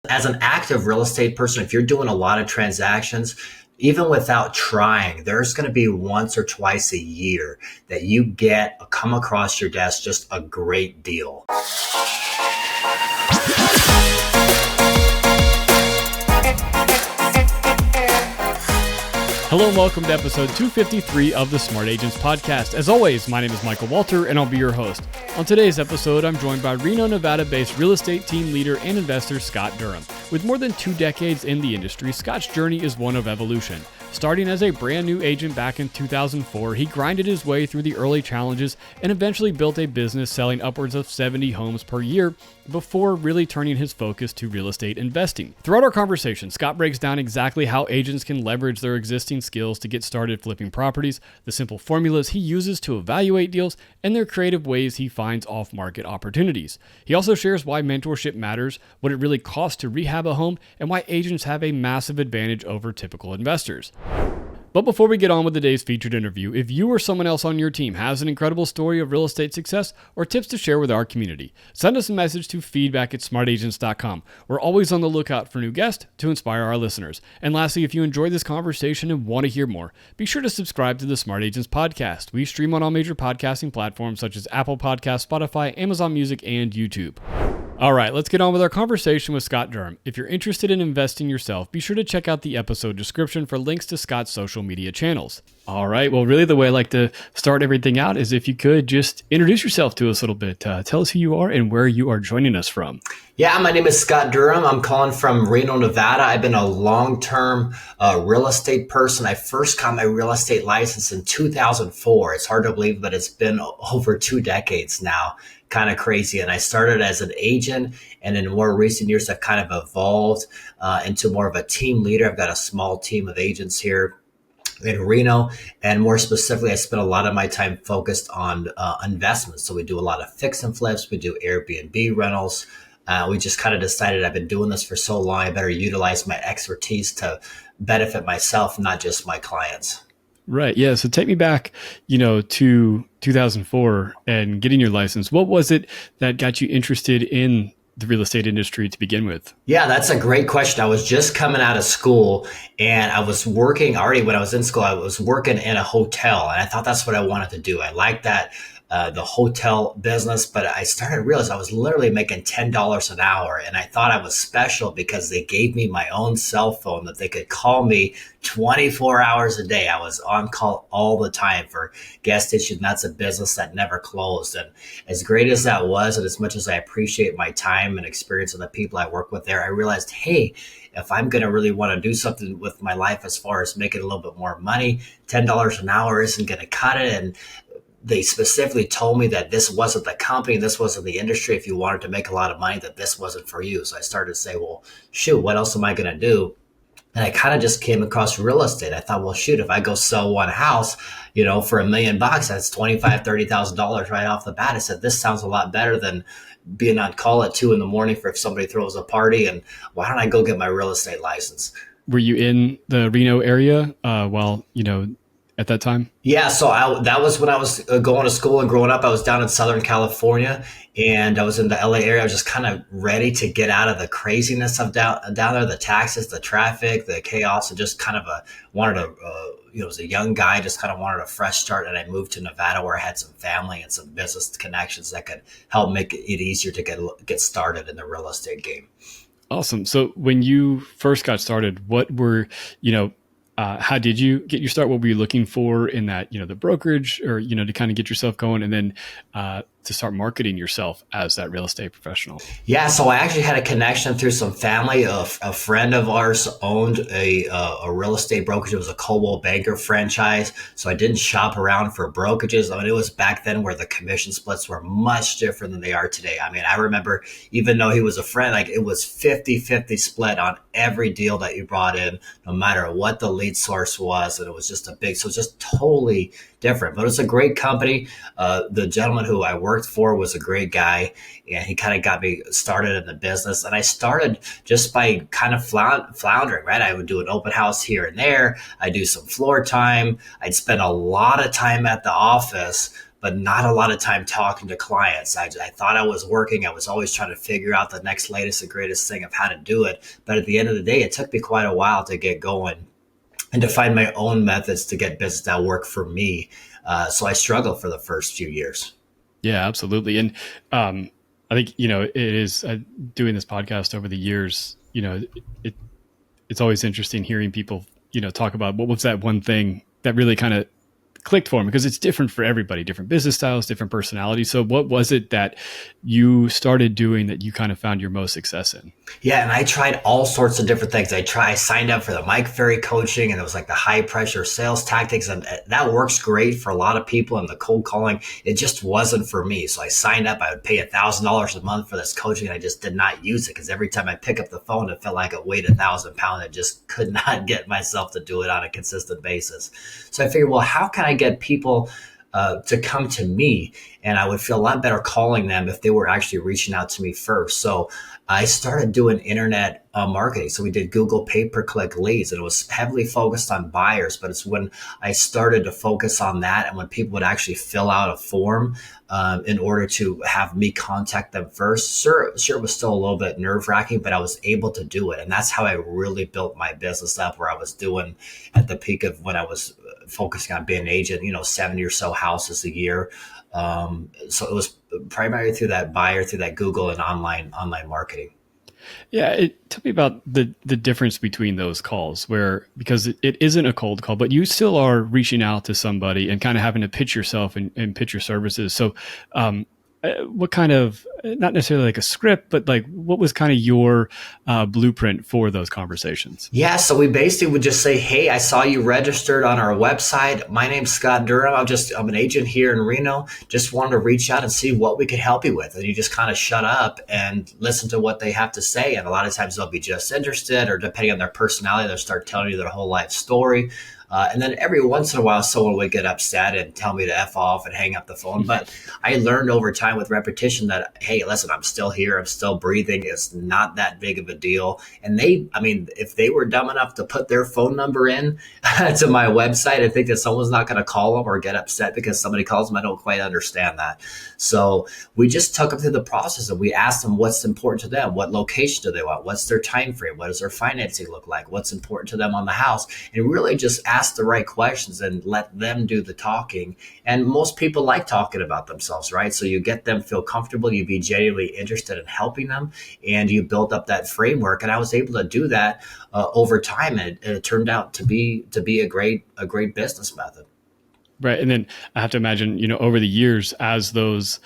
As an active real estate person, if you're doing a lot of transactions, even without trying, there's going to be once or twice a year that you come across your desk just a great deal. Hello and welcome to episode 253 of the Smart Agents Podcast. As always, my name is Michael Walter and I'll be your host. On today's episode, I'm joined by Reno, Nevada-based real estate team leader and investor Scott Durham. With more than 2 decades in the industry, Scott's journey is one of evolution. Starting as a brand new agent back in 2004, he grinded his way through the early challenges and eventually built a business selling upwards of 70 homes per year before really turning his focus to real estate investing. Throughout our conversation, Scott breaks down exactly how agents can leverage their existing skills to get started flipping properties, the simple formulas he uses to evaluate deals, and their creative ways he finds off-market opportunities. He also shares why mentorship matters, what it really costs to rehab a home, and why agents have a massive advantage over typical investors. But before we get on with today's featured interview, if you or someone else on your team has an incredible story of real estate success or tips to share with our community, send us a message to feedback@smartagents.com. We're always on the lookout for new guests to inspire our listeners. And lastly, if you enjoyed this conversation and want to hear more, be sure to subscribe to the Smart Agents Podcast. We stream on all major podcasting platforms such as Apple Podcasts, Spotify, Amazon Music, and YouTube. All right, let's get on with our conversation with Scott Durham. If you're interested in investing yourself, be sure to check out the episode description for links to Scott's social media channels. All right, well, really the way I like to start everything out is if you could just introduce yourself to us a little bit. Tell us who you are and where you are joining us from. Yeah, my name is Scott Durham. I'm calling from Reno, Nevada. I've been a long-term real estate person. I first got my real estate license in 2004. It's hard to believe, but it's been over 2 decades now. Kind of crazy. And I started as an agent, and in more recent years, I've kind of evolved into more of a team leader. I've got a small team of agents here in Reno, and more specifically, I spent a lot of my time focused on investments. So we do a lot of fix and flips. We do Airbnb rentals. We just kind of decided I've been doing this for so long, I better utilize my expertise to benefit myself, not just my clients. Right. Yeah. So take me back, to 2004 and getting your license. What was it that got you interested in the real estate industry to begin with? Yeah, that's a great question. I was just coming out of school and I was working already when I was in school. I was working in a hotel and I thought that's what I wanted to do. I liked that. The hotel business, but I started to realize I was literally making $10 an hour. And I thought I was special because they gave me my own cell phone that they could call me 24 hours a day. I was on call all the time for gas station. That's a business that never closed. And as great as that was, and as much as I appreciate my time and experience of the people I work with there, I realized, hey, if I'm going to really want to do something with my life as far as making a little bit more money, $10 an hour isn't going to cut it. And they specifically told me that this wasn't the company, this wasn't the industry. If you wanted to make a lot of money, that this wasn't for you. So I started to say, well, shoot, what else am I going to do? And I kind of just came across real estate. I thought, well, shoot, if I go sell one house, for $1 million, that's $25,000, $30,000 right off the bat. I said, this sounds a lot better than being on call at 2 a.m. for if somebody throws a party. And why don't I go get my real estate license? Were you in the Reno area at that time? Yeah, so that was when I was going to school and growing up. I was down in Southern California and I was in the LA area. I was just kind of ready to get out of the craziness of down there, the taxes, the traffic, the chaos, and just kind of as a young guy, just kind of wanted a fresh start. And I moved to Nevada where I had some family and some business connections that could help make it easier to get started in the real estate game. Awesome. So when you first got started, what were, how did you get your start? What were you looking for in that, the brokerage or, to kind of get yourself going and then to start marketing yourself as that real estate professional? Yeah, so I actually had a connection through some family. A friend of ours owned a real estate brokerage. It was a Coldwell Banker franchise. So I didn't shop around for brokerages. I mean, it was back then where the commission splits were much different than they are today. I mean, I remember even though he was a friend, like it was 50-50 split on every deal that you brought in, no matter what the lead source was. And it was just just totally different, but it's a great company. The gentleman who I worked for was a great guy, and he kind of got me started in the business. And I started just by kind of floundering, right? I would do an open house here and there. I'd do some floor time. I'd spend a lot of time at the office, but not a lot of time talking to clients. I thought I was working. I was always trying to figure out the next latest and greatest thing of how to do it. But at the end of the day, it took me quite a while to get going and to find my own methods to get business that work for me. So I struggled for the first few years. Yeah, absolutely. And I think, it is doing this podcast over the years, it, it's always interesting hearing people, talk about what was that one thing that really kind of clicked for them, because it's different for everybody, different business styles, different personalities. So what was it that you started doing that you kind of found your most success in? Yeah, and I tried all sorts of different things. I signed up for the Mike Ferry coaching, and it was like the high pressure sales tactics, and that works great for a lot of people. And the cold calling, it just wasn't for me. So I signed up. I would pay $1,000 a month for this coaching, and I just did not use it because every time I pick up the phone, it felt like it weighed 1,000 pounds. I just could not get myself to do it on a consistent basis. So I figured, well, how can I get people to come to me? And I would feel a lot better calling them if they were actually reaching out to me first. So I started doing internet marketing. So we did Google pay-per-click leads, and it was heavily focused on buyers. But it's when I started to focus on that, and when people would actually fill out a form in order to have me contact them first. Sure, it was still a little bit nerve-wracking, but I was able to do it. And that's how I really built my business up, where I was doing at the peak of when I was focusing on being an agent, 70 or so houses a year. So it was primarily through that buyer, through that Google and online marketing. Yeah, tell me about the difference between those calls, where because it isn't a cold call, but you still are reaching out to somebody and kind of having to pitch yourself and pitch your services. So, what kind of, not necessarily like a script, but like what was kind of your blueprint for those conversations? Yeah, so we basically would just say, "Hey, I saw you registered on our website. My name's Scott Durham. I'm an agent here in Reno. Just wanted to reach out and see what we could help you with." And you just kind of shut up and listen to what they have to say. And a lot of times they'll be just interested, or depending on their personality, they'll start telling you their whole life story. And then every once in a while, someone would get upset and tell me to F off and hang up the phone. But I learned over time with repetition that, hey, listen, I'm still here. I'm still breathing. It's not that big of a deal. And if they were dumb enough to put their phone number in to my website, I think that someone's not going to call them or get upset because somebody calls them. I don't quite understand that. So we just took them through the process, and we asked them what's important to them. What location do they want? What's their time frame? What does their financing look like? What's important to them on the house? And really just ask the right questions and let them do the talking. And most people like talking about themselves, right? So you get them feel comfortable, you be genuinely interested in helping them, and you build up that framework. And I was able to do that over time, and it turned out to be a great business method. Right. And then I have to imagine, over the years, as those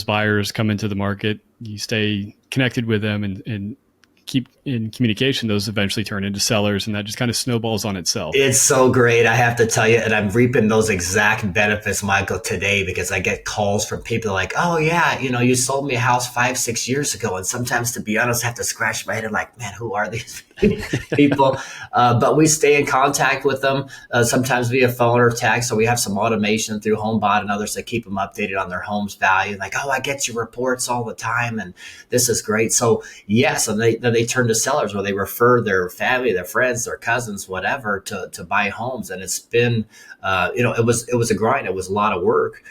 buyers come into the market, you stay connected with them and keep in communication, those eventually turn into sellers, and that just kind of snowballs on itself. It's so great, I have to tell you, and I'm reaping those exact benefits, Michael, today, because I get calls from people like, "Oh yeah, you sold me a house 5-6 years ago." And sometimes, to be honest, I have to scratch my head and like, man, who are these people? But we stay in contact with them, sometimes via phone or text. So we have some automation through HomeBot and others that keep them updated on their home's value. Like, "Oh, I get your reports all the time, and this is great." So yes, and they turn to sellers, where they refer their family, their friends, their cousins, whatever, to buy homes. And it's been, it was a grind. It was a lot of work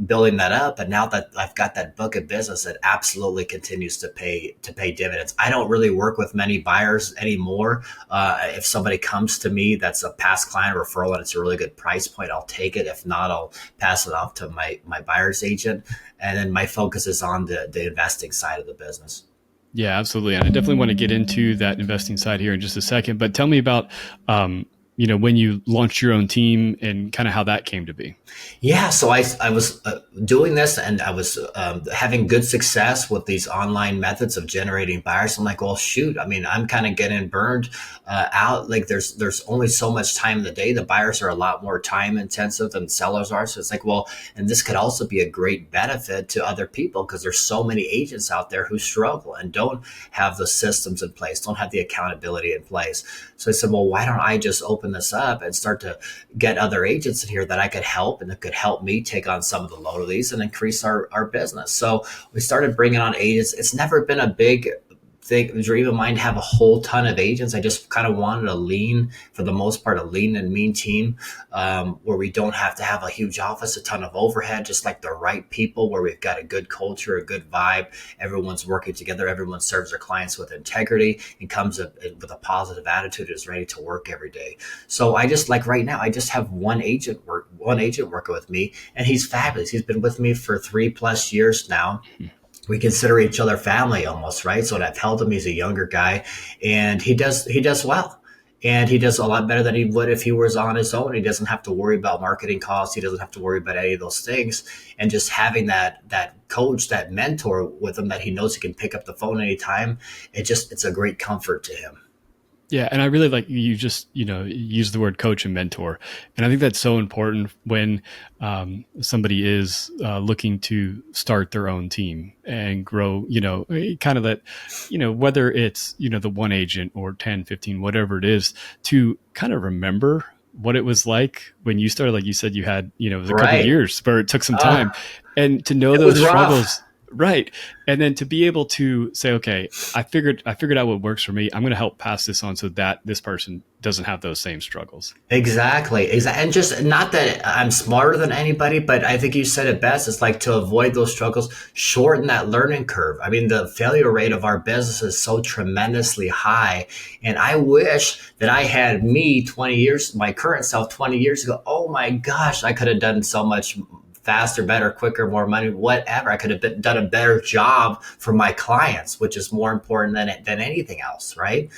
building that up. And now that I've got that book of business, it absolutely continues to pay dividends. I don't really work with many buyers anymore. If somebody comes to me that's a past client referral and it's a really good price point, I'll take it. If not, I'll pass it off to my buyer's agent. And then my focus is on the investing side of the business. Yeah, absolutely. And I definitely want to get into that investing side here in just a second. But tell me about, when you launched your own team and kind of how that came to be. Yeah, so I was doing this, and I was having good success with these online methods of generating buyers. I'm like, well, shoot, I'm kind of getting burned out. Like there's only so much time in the day. The buyers are a lot more time intensive than sellers are. So it's like, well, and this could also be a great benefit to other people, because there's so many agents out there who struggle and don't have the systems in place, don't have the accountability in place. So I said, well, why don't I just open this up and start to get other agents in here that I could help, and that could help me take on some of the load of these and increase our business. So we started bringing on agents. It's never been a big dream of mine to have a whole ton of agents. I just kind of wanted a lean, for the most part, a lean and mean team, where we don't have to have a huge office, a ton of overhead, just like the right people, where we've got a good culture, a good vibe. Everyone's working together. Everyone serves their clients with integrity and comes up with a positive attitude, is ready to work every day. So I just, like right now, I just have one agent working with me, and he's fabulous. He's been with me for 3+ years now. We consider each other family almost, right? So I've held him. He's a younger guy, and he does well. And he does a lot better than he would if he was on his own. He doesn't have to worry about marketing costs. He doesn't have to worry about any of those things. And just having that coach, that mentor with him that he knows he can pick up the phone anytime, it's a great comfort to him. Yeah, and I really like you just use the word coach and mentor, and I think that's so important when somebody is looking to start their own team and grow. Kind of that, whether it's the one agent or 10, 15, whatever it is, to kind of remember what it was like when you started. Like you said, you had it was a couple of Right. years where it took some Uh, time, and to know it those was rough. struggles. Right. And then to be able to say, okay, I figured out what works for me. I'm going to help pass this on so that this person doesn't have those same struggles. Exactly. And just, not that I'm smarter than anybody, but I think you said it best. It's like, to avoid those struggles, shorten that learning curve. I mean, the failure rate of our business is so tremendously high. And I wish that I had my current self 20 years ago. Oh my gosh, I could have done so much faster, better, quicker, more money, whatever. I could have done a better job for my clients, which is more important than anything else, right?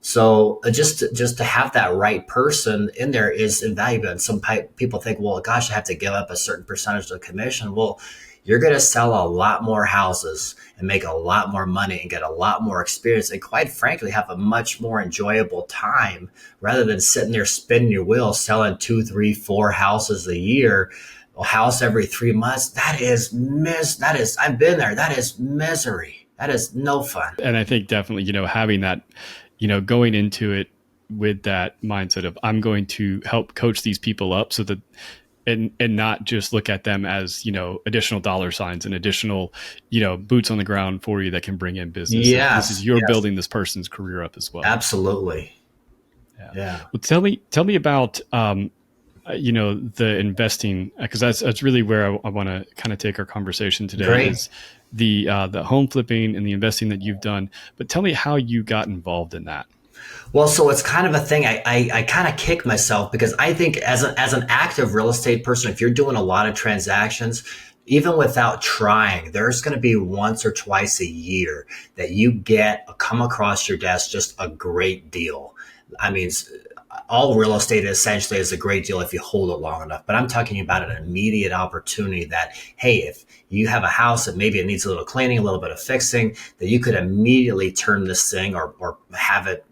So just to have that right person in there is invaluable. And some people think, well, gosh, I have to give up a certain percentage of the commission. Well, you're going to sell a lot more houses and make a lot more money and get a lot more experience, and quite frankly, have a much more enjoyable time, rather than sitting there spinning your wheels, selling two, three, four houses a year, a house every 3 months. I've been there. That is misery. That is no fun. And I think definitely, having that, going into it with that mindset of I'm going to help coach these people up so that and not just look at them as, additional dollar signs and additional, boots on the ground for you that can bring in business. This is Yes, you're yes, building this person's career up as well. absolutely. Yeah. Yeah. Well, tell me about the investing, because that's really where I want to kind of take our conversation today Great. is the home flipping and the investing that you've done. But tell me how you got involved in that. Well, so it's kind of a thing. I kind of kick myself, because I think as an active real estate person, if you're doing a lot of transactions, even without trying, there's going to be once or twice a year that you come across your desk just a great deal. I mean, all real estate essentially is a great deal if you hold it long enough. But I'm talking about an immediate opportunity that, hey, if you have a house that maybe it needs a little cleaning, a little bit of fixing, that you could immediately turn this thing, or have it,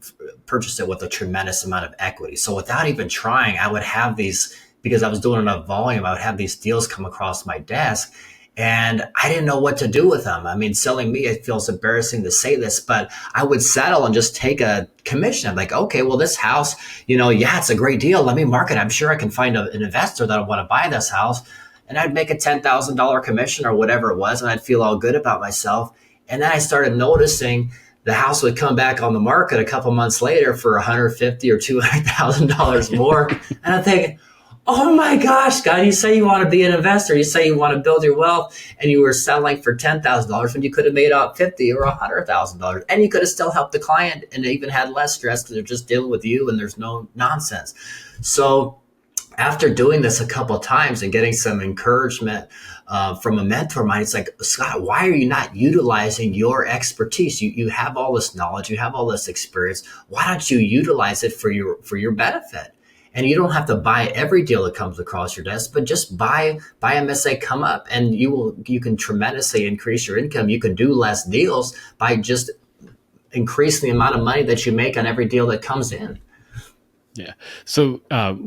purchase it with a tremendous amount of equity. So without even trying, I would have these, because I was doing enough volume, I would have these deals come across my desk. And I didn't know what to do with them. I mean, selling me, it feels embarrassing to say this, but I would settle and just take a commission. I'm like, okay, well, this house, yeah, it's a great deal. Let me market it. I'm sure I can find an investor that'll want to buy this house. And I'd make a $10,000 commission or whatever it was, and I'd feel all good about myself. And then I started noticing the house would come back on the market a couple months later for 150 or $200,000 more. And I'm thinking, oh my gosh, God, you say you want to be an investor. You say you want to build your wealth, and you were selling for $10,000 when you could have made out 50 or $100,000. And you could have still helped the client and even had less stress, because they're just dealing with you and there's no nonsense. So after doing this a couple of times and getting some encouragement from a mentor of mine, it's like, Scott, why are you not utilizing your expertise? You have all this knowledge, you have all this experience. Why don't you utilize it for your benefit? And you don't have to buy every deal that comes across your desk, but just buy them as they come up, and you can tremendously increase your income. You can do less deals by just increasing the amount of money that you make on every deal that comes in. Yeah. So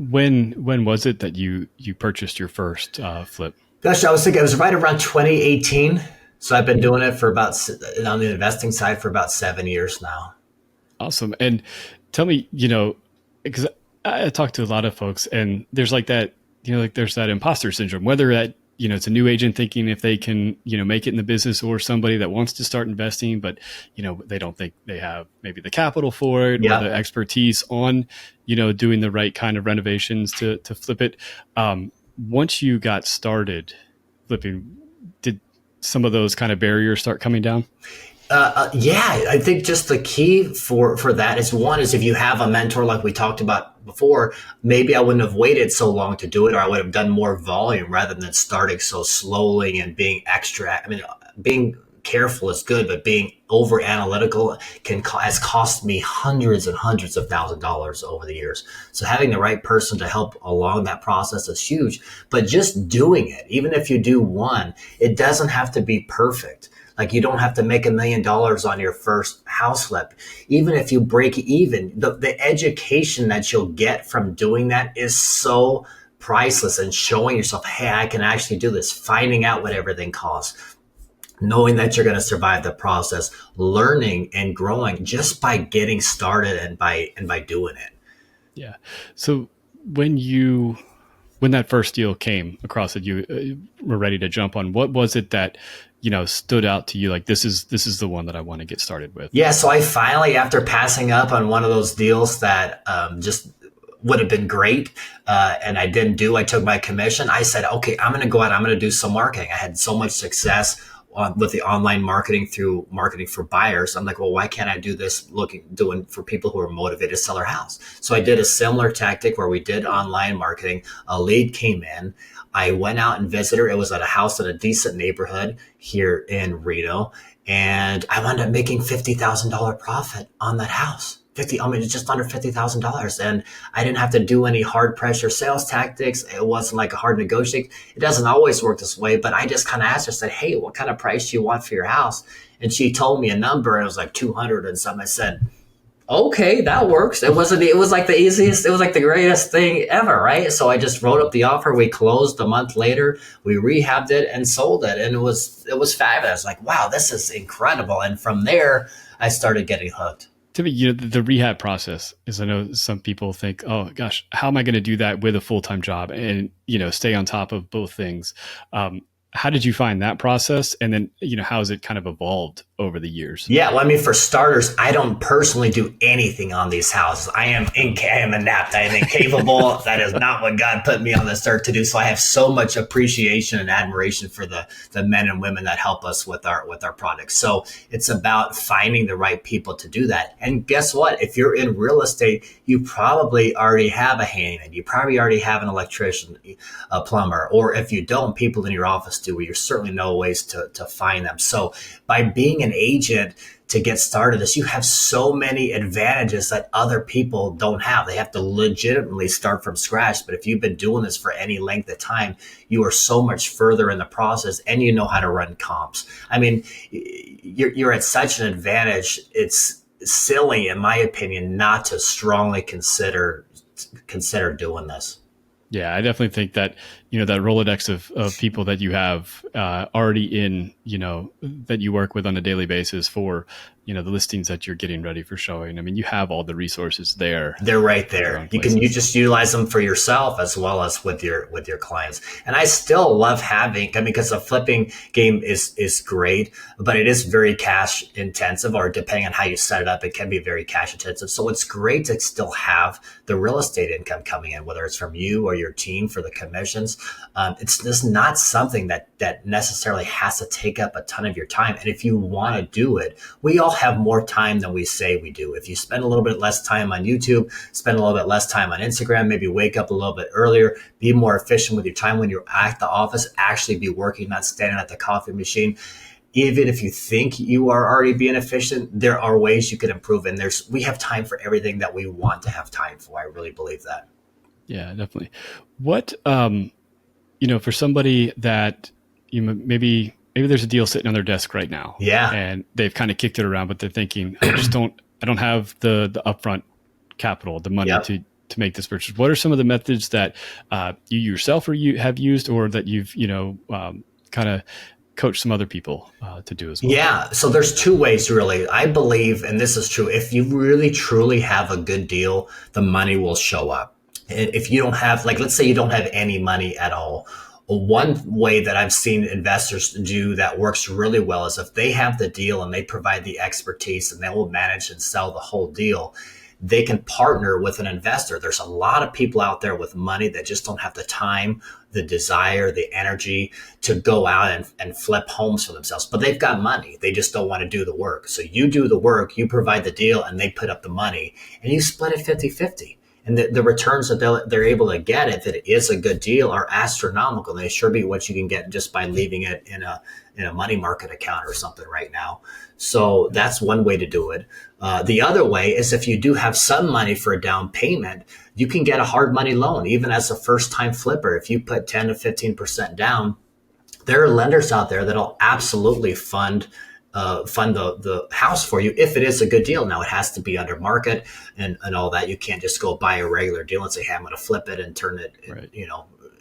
when was it that you purchased your first flip? Gosh, I was thinking it was right around 2018. So I've been doing it on the investing side for about 7 years now. Awesome. And tell me, because I talk to a lot of folks, and there's like that, like there's that imposter syndrome, whether that it's a new agent thinking if they can, make it in the business, or somebody that wants to start investing, but, they don't think they have maybe the capital for it or Yeah. the expertise on, doing the right kind of renovations to flip it. Once you got started flipping, did some of those kind of barriers start coming down? Yeah, I think just the key for that is, one is if you have a mentor like we talked about before, maybe I wouldn't have waited so long to do it, or I would have done more volume rather than starting so slowly and being extra. I mean, being careful is good, but being over analytical has cost me hundreds and hundreds of $1,000s over the years. So having the right person to help along that process is huge. But just doing it, even if you do one, it doesn't have to be perfect. Like, you don't have to make $1 million on your first house flip. Even if you break even, the education that you'll get from doing that is so priceless, and showing yourself, hey, I can actually do this, finding out what everything costs, knowing that you're going to survive the process, learning and growing just by getting started and by doing it. Yeah. So when that first deal came across that you were ready to jump on, what was it that, stood out to you? Like, this is the one that I want to get started with. Yeah, so I finally, after passing up on one of those deals that just would have been great, and I didn't do, I took my commission. I said, okay, I'm going to go out, I'm going to do some marketing. I had so much success with the online marketing through marketing for buyers. I'm like, well, why can't I do this doing for people who are motivated to sell their house? So I did a similar tactic where we did online marketing. A lead came in. I went out and visited her. It was at a house in a decent neighborhood here in Reno. And I wound up making $50,000 profit on that house. Just under $50,000. And I didn't have to do any hard pressure sales tactics. It wasn't like a hard negotiate. It doesn't always work this way, but I just kind of asked her, said, hey, what kind of price do you want for your house? And she told me a number, and it was like 200 and something. I said, okay, that works. It was like the easiest, it was like the greatest thing ever, right? So I just wrote up the offer. We closed a month later. We rehabbed it and sold it. And it was fabulous. Like, wow, this is incredible. And from there, I started getting hooked. To me, the rehab process is, I know some people think, oh gosh, how am I going to do that with a full-time job and, stay on top of both things? How did you find that process? And then, how has it kind of evolved over the years? Yeah, well, I mean, for starters, I don't personally do anything on these houses. I am inept. I am incapable. That is not what God put me on this earth to do. So I have so much appreciation and admiration for the men and women that help us with our products. So it's about finding the right people to do that. And guess what? If you're in real estate, you probably already have a handyman. You probably already have an electrician, a plumber, or if you don't, people in your office do. You certainly know ways to find them. So by being an agent to get started, you have so many advantages that other people don't have. They have to legitimately start from scratch. But if you've been doing this for any length of time, you are so much further in the process, and you know how to run comps. I mean, you're at such an advantage. It's silly, in my opinion, not to strongly consider doing this. Yeah, I definitely think that, that Rolodex of people that you have already in, that you work with on a daily basis for, the listings that you're getting ready for showing. I mean, you have all the resources there. They're right there. You just utilize them for yourself as well as with your clients. And I still love because the flipping game is great, but it is very cash intensive, or depending on how you set it up, it can be very cash intensive. So it's great to still have the real estate income coming in, whether it's from you or your team for the commissions. It's just not something that necessarily has to take up a ton of your time. And if you want to do it, we all have more time than we say we do. If you spend a little bit less time on YouTube, spend a little bit less time on Instagram, maybe wake up a little bit earlier, be more efficient with your time when you're at the office, actually be working, not standing at the coffee machine. Even if you think you are already being efficient, there are ways you can improve. And we have time for everything that we want to have time for. I really believe that. Yeah, definitely. What, for somebody that maybe there's a deal sitting on their desk right now. Yeah. And they've kind of kicked it around, but they're thinking, I don't have the upfront capital, the money to make this purchase. What are some of the methods that you yourself have used, or that you've, kind of coached some other people to do as well? Yeah. So there's two ways, really. I believe, and this is true, if you really truly have a good deal, the money will show up. If you don't have, let's say you don't have any money at all, one way that I've seen investors do that works really well is if they have the deal and they provide the expertise and they will manage and sell the whole deal, they can partner with an investor. There's a lot of people out there with money that just don't have the time, the desire, the energy to go out and flip homes for themselves. But they've got money. They just don't want to do the work. So you do the work, you provide the deal, and they put up the money, and you split it 50-50. And the returns that they're able to get if it is a good deal are astronomical. They sure be what you can get just by leaving it in a money market account or something right now. So that's one way to do it. The other way is if you do have some money for a down payment, you can get a hard money loan, even as a first time flipper. If you put 10 to 15% down, there are lenders out there that'll absolutely fund the house for you if it is a good deal. Now it has to be under market and all that. You can't just go buy a regular deal and say, hey, I'm going to flip it and turn it, Right.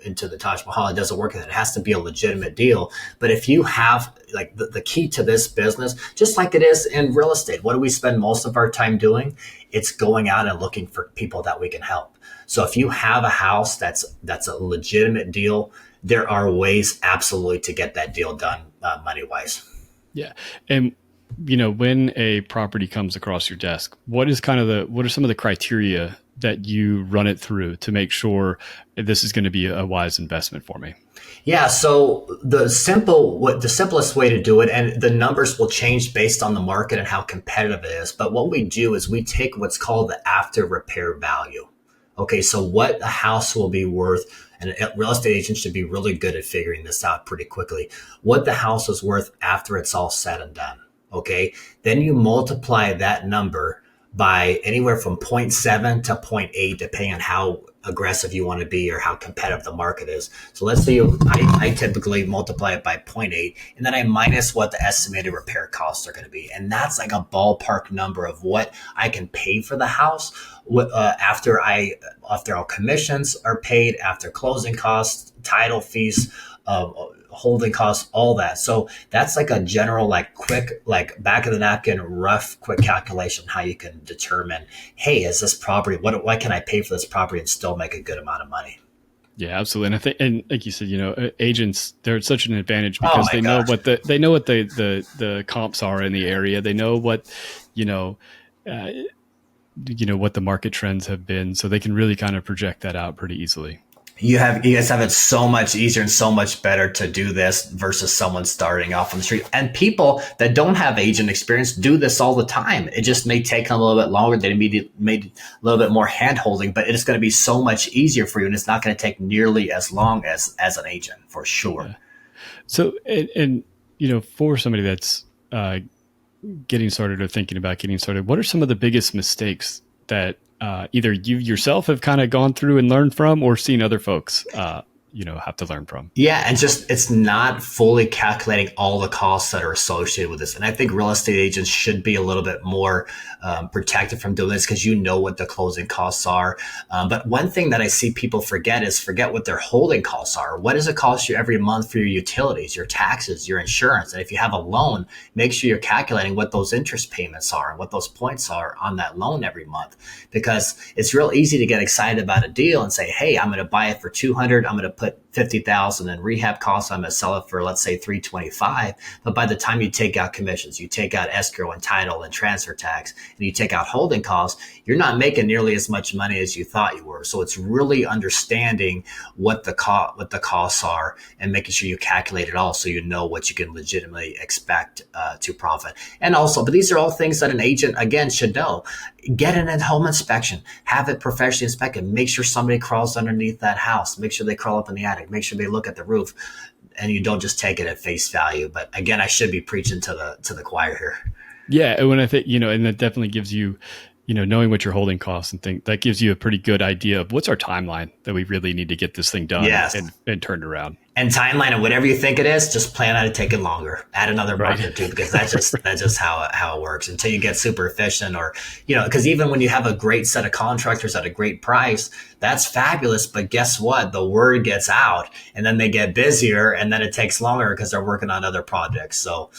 into the Taj Mahal. It doesn't work. It has to be a legitimate deal. But if you have like the key to this business, just like it is in real estate, what do we spend most of our time doing? It's going out and looking for people that we can help. So if you have a house that's a legitimate deal, there are ways absolutely to get that deal done money wise. Yeah. And when a property comes across your desk, what are some of the criteria that you run it through to make sure this is going to be a wise investment for me? Yeah, so the simplest way to do it, and the numbers will change based on the market and how competitive it is. But what we do is we take what's called the after repair value. Okay, so what a house will be worth, and real estate agents should be really good at figuring this out pretty quickly. What the house is worth after it's all said and done. Okay, then you multiply that number by anywhere from zero point 0.7 to zero point 0.8, depending on how aggressive you want to be or how competitive the market is. So let's say I typically multiply it by zero point 0.8, and then I minus what the estimated repair costs are going to be. And that's like a ballpark number of what I can pay for the house after all commissions are paid, after closing costs, title fees, holding costs, all that. So that's like a general, like quick, like back of the napkin, rough, quick calculation how you can determine, hey, is this property, what can I pay for this property and still make a good amount of money? Yeah, absolutely. And I think, and like you said, agents, they're at such an advantage Oh because my they know gosh. what the comps are in the area. They know what, you know, uh, what the market trends have been, so they can really kind of project that out pretty easily. You guys have it so much easier and so much better to do this versus someone starting off on the street. And people that don't have agent experience do this all the time. It just may take them a little bit longer. They made a little bit more hand holding, but it's going to be so much easier for you, and it's not going to take nearly as long as an agent for sure. Yeah. So, and for somebody that's getting started or thinking about getting started, what are some of the biggest mistakes that either you yourself have kind of gone through and learned from, or seen other folks, have to learn from? Yeah, and just it's not fully calculating all the costs that are associated with this. And I think real estate agents should be a little bit more protected from doing this because you know what the closing costs are. But one thing that I see people forget what their holding costs are. What does it cost you every month for your utilities, your taxes, your insurance? And if you have a loan, make sure you're calculating what those interest payments are and what those points are on that loan every month. Because it's real easy to get excited about a deal and say, hey, I'm going to buy it for 200. I'm going to put 50,000 in rehab costs. I'm going to sell it for, let's say, 325. But by the time you take out commissions, you take out escrow and title and transfer tax, and you take out holding costs, you're not making nearly as much money as you thought you were. So it's really understanding what the costs are and making sure you calculate it all so you know what you can legitimately expect to profit. And also, but these are all things that an agent, again, should know. Get an in-home inspection, have it professionally inspected, make sure somebody crawls underneath that house, make sure they crawl up in the attic, make sure they look at the roof, and you don't just take it at face value. But again, I should be preaching to the choir here. Yeah, and when I think, and that definitely gives you, knowing what your holding costs and think that gives you a pretty good idea of what's our timeline that we really need to get this thing done. Yes. and turned around. And timeline and whatever you think it is, just plan on it taking longer. Add another month or two, because that's just how it works until you get super efficient, or because even when you have a great set of contractors at a great price, that's fabulous. But guess what? The word gets out, and then they get busier, and then it takes longer because they're working on other projects. So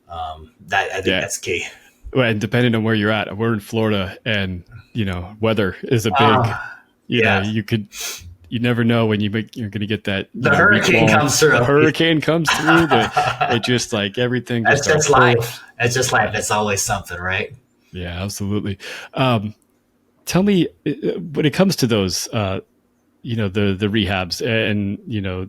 that I think that's key. Well, and depending on where you're at, we're in Florida, and weather is a big. Yeah. You could. you never know when you're going to get that, The week hurricane long, comes through. a hurricane comes through it just like everything just That's starts just pouring. life. It's just life. It's always something, right? Yeah, absolutely. Um, Tell me when it comes to those, the rehabs and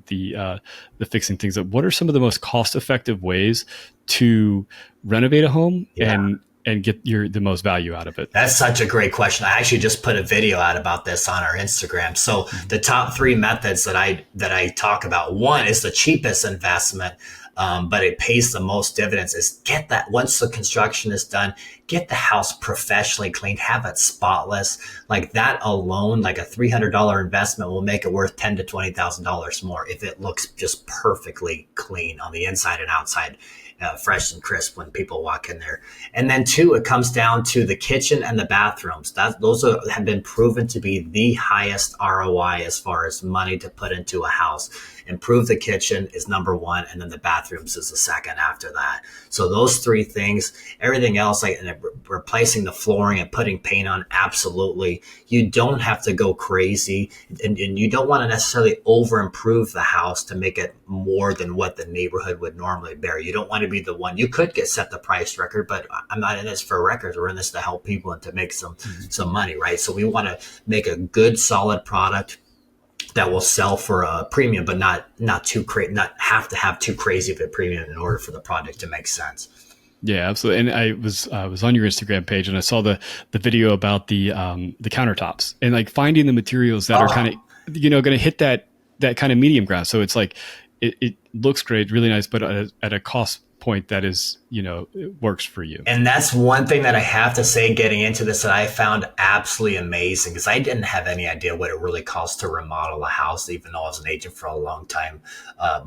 the fixing things up. What are some of the most cost effective ways to renovate a home Yeah. and get the most value out of it? That's such a great question. I actually just put a video out about this on our Instagram. So Mhm. the top three methods that I talk about, one is the cheapest investment, but it pays the most dividends. Is get that once the construction is done, get the house professionally cleaned, have it spotless. Like that alone, like a $300 investment will make it worth $10,000 to $20,000 more if it looks just perfectly clean on the inside and outside. Fresh and crisp when people walk in there. And then two, it comes down to the kitchen and the bathrooms. Have been proven to be the highest ROI as far as money to put into a house. Improve the kitchen is number one, and then the bathrooms is the second after that. So those three things, everything else, like replacing the flooring and putting paint on, absolutely. You don't have to go crazy, and you don't want to necessarily over improve the house to make it more than what the neighborhood would normally bear. You don't want to be the one. You could get set the price record, but I'm not in this for records. We're in this to help people and to make some money, right? So we want to make a good, solid product that will sell for a premium, but not too crazy, not have to have too crazy of a premium in order for the product to make sense. Yeah, absolutely. And I was on your Instagram page and I saw the video about the countertops and like finding the materials that are kind Oh, of going to hit that kind of medium ground. So it's like it looks great, really nice, but at a cost point that is it works for you. and that's one thing that I have to say getting into this that I found absolutely amazing because I didn't have any idea what it really costs to remodel a house, even though I was an agent for a long time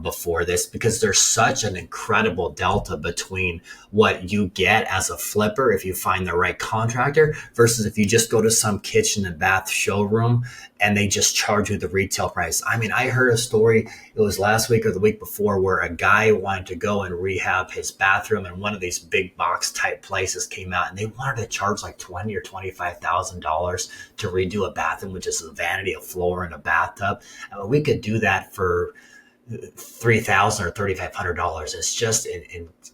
before this, because there's such an incredible delta between what you get as a flipper if you find the right contractor versus if you just go to some kitchen and bath showroom and they just charge you the retail price. I mean, I heard a story, it was last week or the week before, where a guy wanted to go and rehab his bathroom and one of these big box type places came out and they wanted to charge like $20,000 or $25,000 to redo a bathroom, which is a vanity, a floor, and a bathtub. I mean, we could do that for $3,000 or $3,500. It's just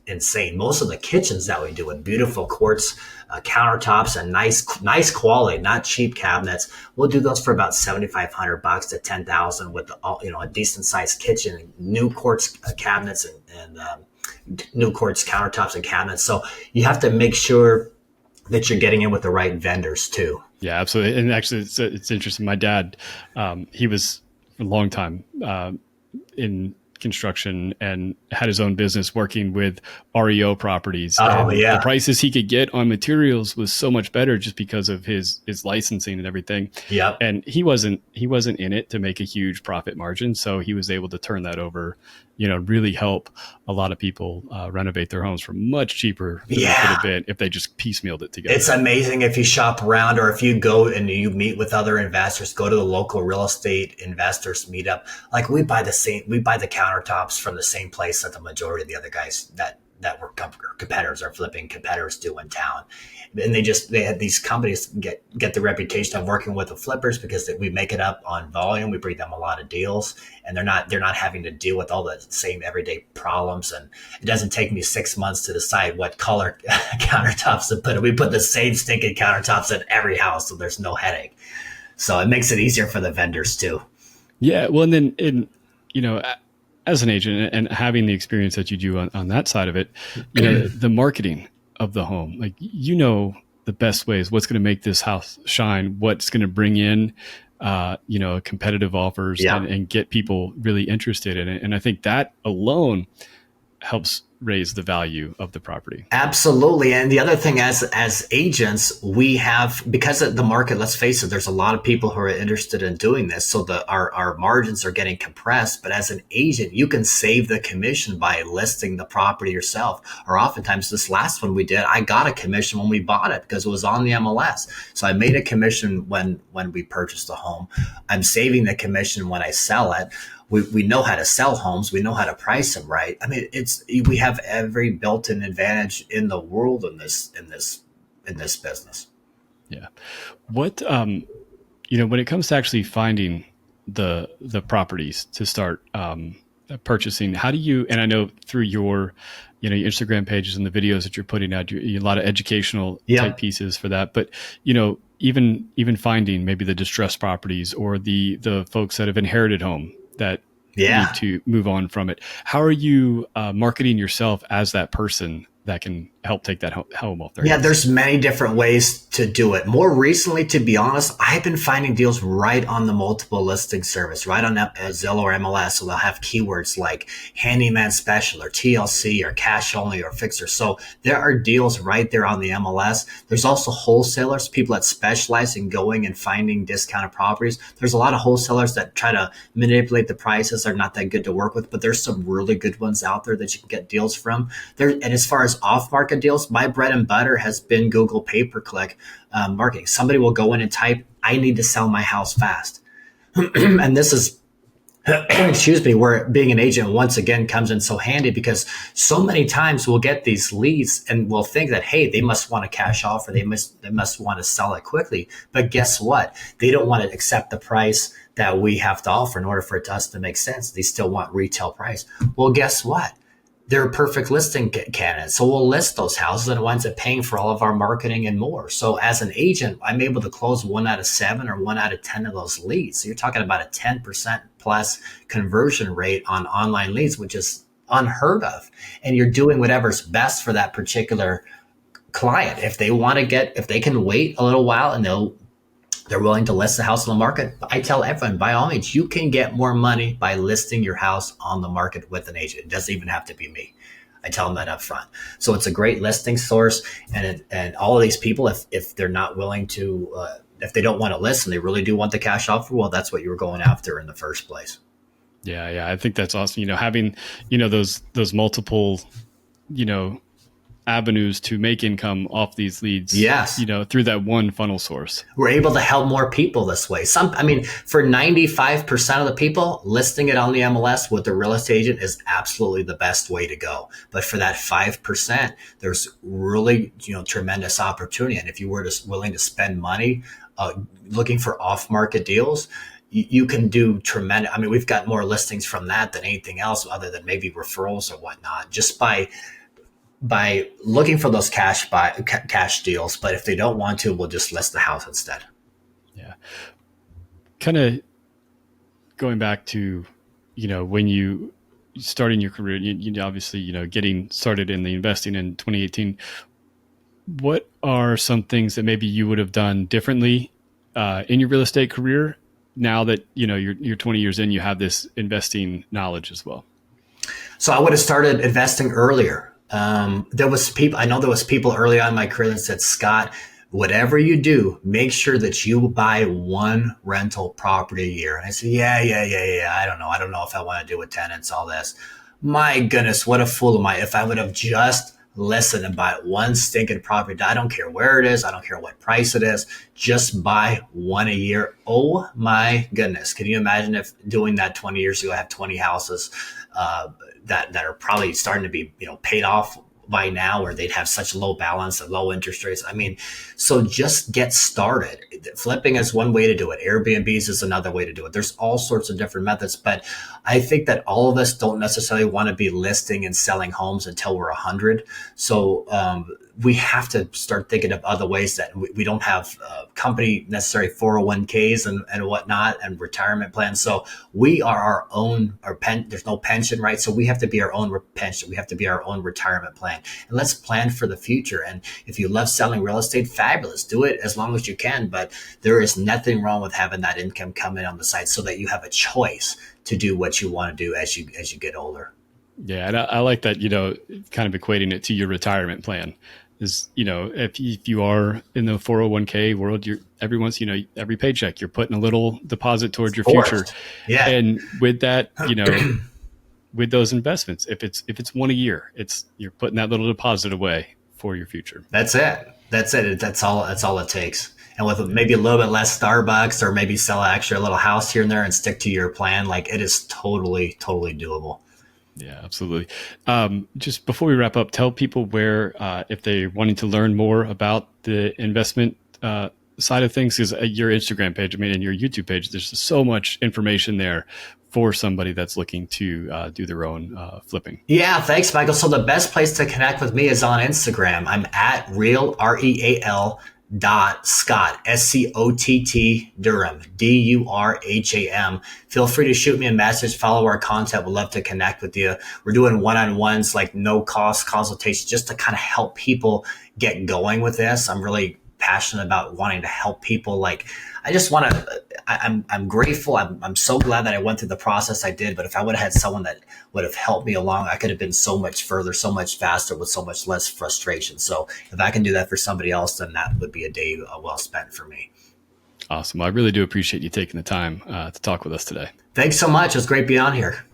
insane. Most of the kitchens that we do with beautiful quartz countertops and nice quality, not cheap cabinets, we'll do those for about $7,500 to $10,000 with a decent sized kitchen, new quartz cabinets and new quartz countertops and cabinets. So you have to make sure that you're getting in with the right vendors too. Yeah, absolutely. And actually, it's interesting. My dad, he was a long time in construction and had his own business working with REO properties. Oh And the yeah. prices he could get on materials was so much better just because of his licensing and everything. Yep. And he wasn't in it to make a huge profit margin. So he was able to turn that over, really help a lot of people renovate their homes for much cheaper than they could Yeah. have been if they just piecemealed it together. It's amazing if you shop around or if you go and you meet with other investors, go to the local real estate investors meetup. Like we buy the countertops from the same place that the majority of the other guys that were competitors or flipping competitors do in town. And they had these companies get the reputation of working with the flippers because we make it up on volume. We bring them a lot of deals and they're not having to deal with all the same everyday problems. And it doesn't take me 6 months to decide what color countertops to put. We put the same stinking countertops in every house, so there's no headache. So it makes it easier for the vendors too. Yeah. Well, and then you know, as an agent and having the experience that you do on that side of it, the marketing of the home, like, the best ways, what's going to make this house shine, what's going to bring in, competitive offers Yeah. and get people really interested in it. And I think that alone helps raise the value of the property. Absolutely. And the other thing, as agents, we have, because of the market, let's face it, there's a lot of people who are interested in doing this. So our margins are getting compressed. But as an agent, you can save the commission by listing the property yourself. Or oftentimes this last one we did, I got a commission when we bought it because it was on the MLS. So I made a commission when we purchased the home. I'm saving the commission when I sell it. We know how to sell homes. We know how to price them right. I mean, we have every built-in advantage in the world in this business. Yeah. What when it comes to actually finding the properties to start purchasing. How do you? And I know through your your Instagram pages and the videos that you're putting out, a lot of educational type Yep. pieces for that. But even finding maybe the distressed properties or the folks that have inherited home that need Yeah. to move on from it. How are you marketing yourself as that person that can help take that home off their Yeah, hands? there's many different ways to do it. More recently, to be honest, I've been finding deals right on the multiple listing service, right on Zillow or MLS. So they'll have keywords like handyman special or TLC or cash only or fixer. So there are deals right there on the MLS. There's also wholesalers, people that specialize in going and finding discounted properties. There's a lot of wholesalers that try to manipulate the prices. Are not that good to work with, but there's some really good ones out there that you can get deals from there. And as far as off market deals, my bread and butter has been Google pay per click marketing. Somebody will go in and type, I need to sell my house fast. And this is, excuse me, where being an agent once again comes in so handy because so many times we'll get these leads and we'll think that, hey, they must want to cash off or they must want to sell it quickly. But guess what? They don't want to accept the price that we have to offer in order for it to us to make sense. They still want retail price. Well, guess what? They're a perfect listing candidate. So we'll list those houses and it winds up paying for all of our marketing and more. So as an agent, I'm able to close 1 out of 7 or 1 out of 10 of those leads. So you're talking about a 10% plus conversion rate on online leads, which is unheard of. And you're doing whatever's best for that particular client. If they can wait a little while and they're willing to list the house on the market. I tell everyone, by all means, you can get more money by listing your house on the market with an agent. It doesn't even have to be me. I tell them that up front. So it's a great listing source. And all of these people, if they're not willing to, if they don't want to list and they really do want the cash offer, well, that's what you were going after in the first place. Yeah, yeah, I think that's awesome. Having those multiple you know avenues to make income off these leads, Yes. through that one funnel source. We're able to help more people this way. For 95% of the people, listing it on the MLS with the real estate agent is absolutely the best way to go. But for that 5%, there's really, tremendous opportunity. And if you were willing to spend money looking for off-market deals, you can do tremendous. We've got more listings from that than anything else other than maybe referrals or whatnot, just by looking for those cash deals. But if they don't want to, we'll just list the house instead. Yeah. Kind of going back to, when you starting your career, you obviously, getting started in the investing in 2018, what are some things that maybe you would have done differently in your real estate career now that, you're 20 years in, you have this investing knowledge as well? So I would have started investing earlier. I know there was people early on in my career that said, Scott, whatever you do, make sure that you buy one rental property a year. And I said, yeah. I don't know. I don't know if I want to do with tenants, all this. My goodness, what a fool am I. If I would have just listened and bought one stinking property, I don't care where it is. I don't care what price it is. Just buy one a year. Oh my goodness. Can you imagine if doing that 20 years ago, I have 20 houses, that are probably starting to be, paid off by now, or they'd have such low balance and low interest rates. So just get started. Flipping is one way to do it. Airbnbs is another way to do it. There's all sorts of different methods, but I think that all of us don't necessarily want to be listing and selling homes until we're 100. So we have to start thinking of other ways that we don't have company necessary 401ks and whatnot and retirement plans. So we are our own, there's no pension, right? So we have to be our own pension. We have to be our own retirement plan. And let's plan for the future. And if you love selling real estate, fabulous. Do it as long as you can. But there is nothing wrong with having that income come in on the side so that you have a choice to do what you want to do as you get older. Yeah, and I like that, kind of equating it to your retirement plan. Is, if you are in the 401k world, every once, every paycheck, you're putting a little deposit towards your future. Yeah. And with that, with those investments, if it's one a year, you're putting that little deposit away for your future. That's it. That's all it takes. And with maybe a little bit less Starbucks, or maybe sell actually a little house here and there and stick to your plan, like it is totally doable. Yeah, absolutely. Just before we wrap up, tell people where, if they're wanting to learn more about the investment side of things, is your Instagram page, and your YouTube page, there's so much information there for somebody that's looking to do their own flipping. Yeah, thanks, Michael. So the best place to connect with me is on Instagram. I'm at real Scott, Scott Durham, Durham. Feel free to shoot me a message, follow our content. We'd love to connect with you. We're doing one-on-ones, like no cost consultation, just to kind of help people get going with this. I'm really passionate about wanting to help people. Like, I just want to, I'm grateful. I'm so glad that I went through the process I did. But if I would have had someone that would have helped me along, I could have been so much further, so much faster, with so much less frustration. So if I can do that for somebody else, then that would be a day well spent for me. Awesome. I really do appreciate you taking the time to talk with us today. Thanks so much. It was great being on here.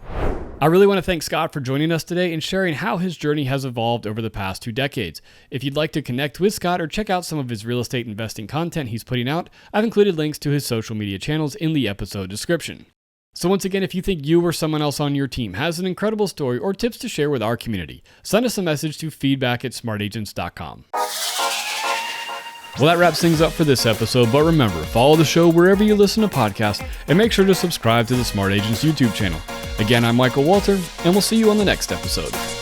I really want to thank Scott for joining us today and sharing how his journey has evolved over the past 2 decades. If you'd like to connect with Scott or check out some of his real estate investing content he's putting out, I've included links to his social media channels in the episode description. So once again, if you think you or someone else on your team has an incredible story or tips to share with our community, send us a message to feedback@smartagents.com. Well, that wraps things up for this episode, but remember, follow the show wherever you listen to podcasts and make sure to subscribe to the Smart Agents YouTube channel. Again, I'm Michael Walter, and we'll see you on the next episode.